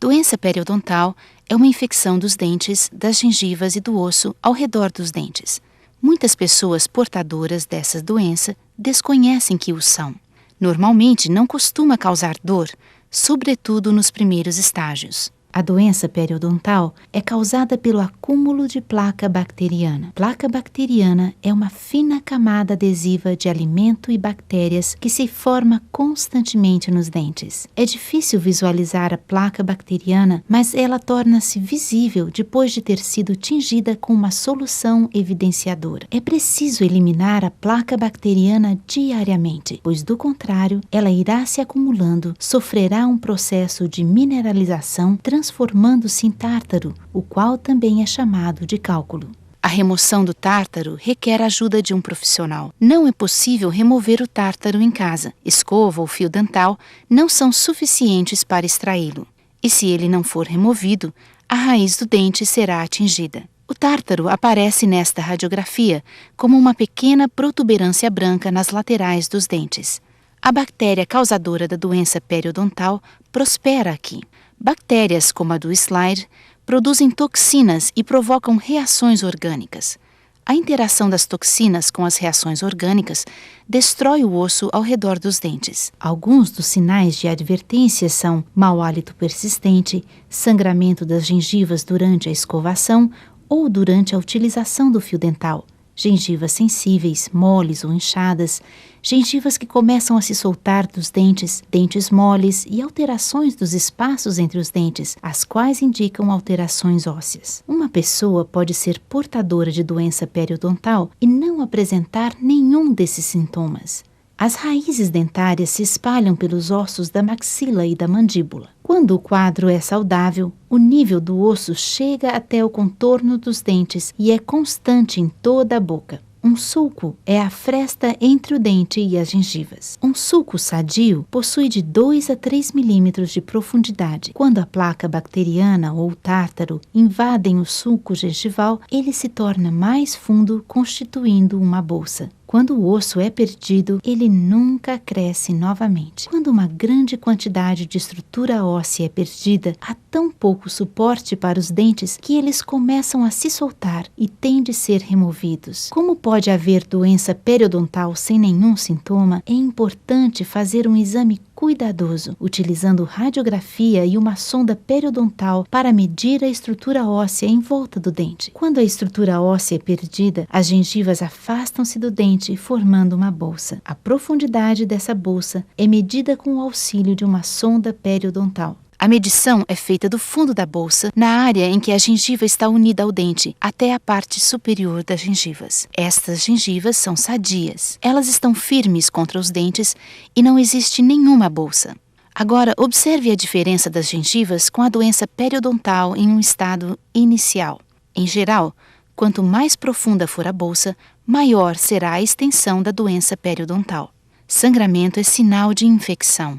Doença periodontal é uma infecção dos dentes, das gengivas e do osso ao redor dos dentes. Muitas pessoas portadoras dessa doença desconhecem que o são. Normalmente não costuma causar dor, sobretudo nos primeiros estágios. A doença periodontal é causada pelo acúmulo de placa bacteriana. Placa bacteriana é uma fina camada adesiva de alimento e bactérias que se forma constantemente nos dentes. É difícil visualizar a placa bacteriana, mas ela torna-se visível depois de ter sido tingida com uma solução evidenciadora. É preciso eliminar a placa bacteriana diariamente, pois do contrário, ela irá se acumulando, sofrerá um processo de mineralização, transformando-se em tártaro, o qual também é chamado de cálculo. A remoção do tártaro requer a ajuda de um profissional. Não é possível remover o tártaro em casa. Escova ou fio dental não são suficientes para extraí-lo. E se ele não for removido, a raiz do dente será atingida. O tártaro aparece nesta radiografia como uma pequena protuberância branca nas laterais dos dentes. A bactéria causadora da doença periodontal prospera aqui. Bactérias como a do slide produzem toxinas e provocam reações orgânicas. A interação das toxinas com as reações orgânicas destrói o osso ao redor dos dentes. Alguns dos sinais de advertência são mau hálito persistente, sangramento das gengivas durante a escovação ou durante a utilização do fio dental, gengivas sensíveis, moles ou inchadas, gengivas que começam a se soltar dos dentes, dentes moles e alterações dos espaços entre os dentes, as quais indicam alterações ósseas. Uma pessoa pode ser portadora de doença periodontal e não apresentar nenhum desses sintomas. As raízes dentárias se espalham pelos ossos da maxila e da mandíbula. Quando o quadro é saudável, o nível do osso chega até o contorno dos dentes e é constante em toda a boca. Um sulco é a fresta entre o dente e as gengivas. Um sulco sadio possui de 2 a 3 milímetros de profundidade. Quando a placa bacteriana ou tártaro invadem o sulco gengival, ele se torna mais fundo, constituindo uma bolsa. Quando o osso é perdido, ele nunca cresce novamente. Quando uma grande quantidade de estrutura óssea é perdida, há tão pouco suporte para os dentes que eles começam a se soltar e têm de ser removidos. Como pode haver doença periodontal sem nenhum sintoma, é importante fazer um exame cuidadoso, utilizando radiografia e uma sonda periodontal para medir a estrutura óssea em volta do dente. Quando a estrutura óssea é perdida, as gengivas afastam-se do dente, formando uma bolsa. A profundidade dessa bolsa é medida com o auxílio de uma sonda periodontal. A medição é feita do fundo da bolsa, na área em que a gengiva está unida ao dente, até a parte superior das gengivas. Estas gengivas são sadias. Elas estão firmes contra os dentes e não existe nenhuma bolsa. Agora, observe a diferença das gengivas com a doença periodontal em um estado inicial. Em geral, quanto mais profunda for a bolsa, maior será a extensão da doença periodontal. Sangramento é sinal de infecção.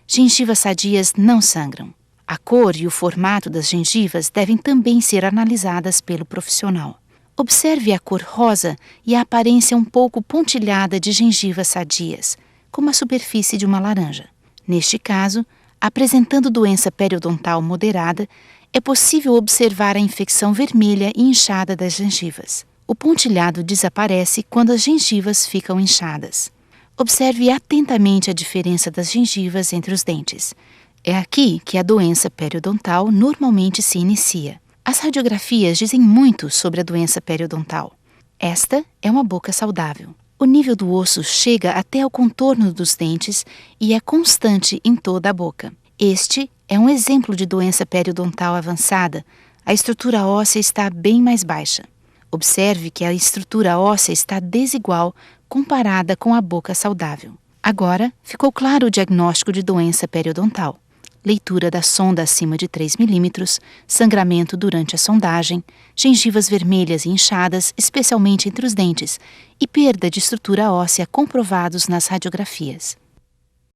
Gengivas sadias não sangram. A cor e o formato das gengivas devem também ser analisadas pelo profissional. Observe a cor rosa e a aparência um pouco pontilhada de gengivas sadias, como a superfície de uma laranja. Neste caso, apresentando doença periodontal moderada, é possível observar a infecção vermelha e inchada das gengivas. O pontilhado desaparece quando as gengivas ficam inchadas. Observe atentamente a diferença das gengivas entre os dentes. É aqui que a doença periodontal normalmente se inicia. As radiografias dizem muito sobre a doença periodontal. Esta é uma boca saudável. O nível do osso chega até o contorno dos dentes e é constante em toda a boca. Este é um exemplo de doença periodontal avançada. A estrutura óssea está bem mais baixa. Observe que a estrutura óssea está desigual comparada com a boca saudável. Agora, ficou claro o diagnóstico de doença periodontal. Leitura da sonda acima de 3 milímetros, sangramento durante a sondagem, gengivas vermelhas e inchadas, especialmente entre os dentes, e perda de estrutura óssea comprovados nas radiografias.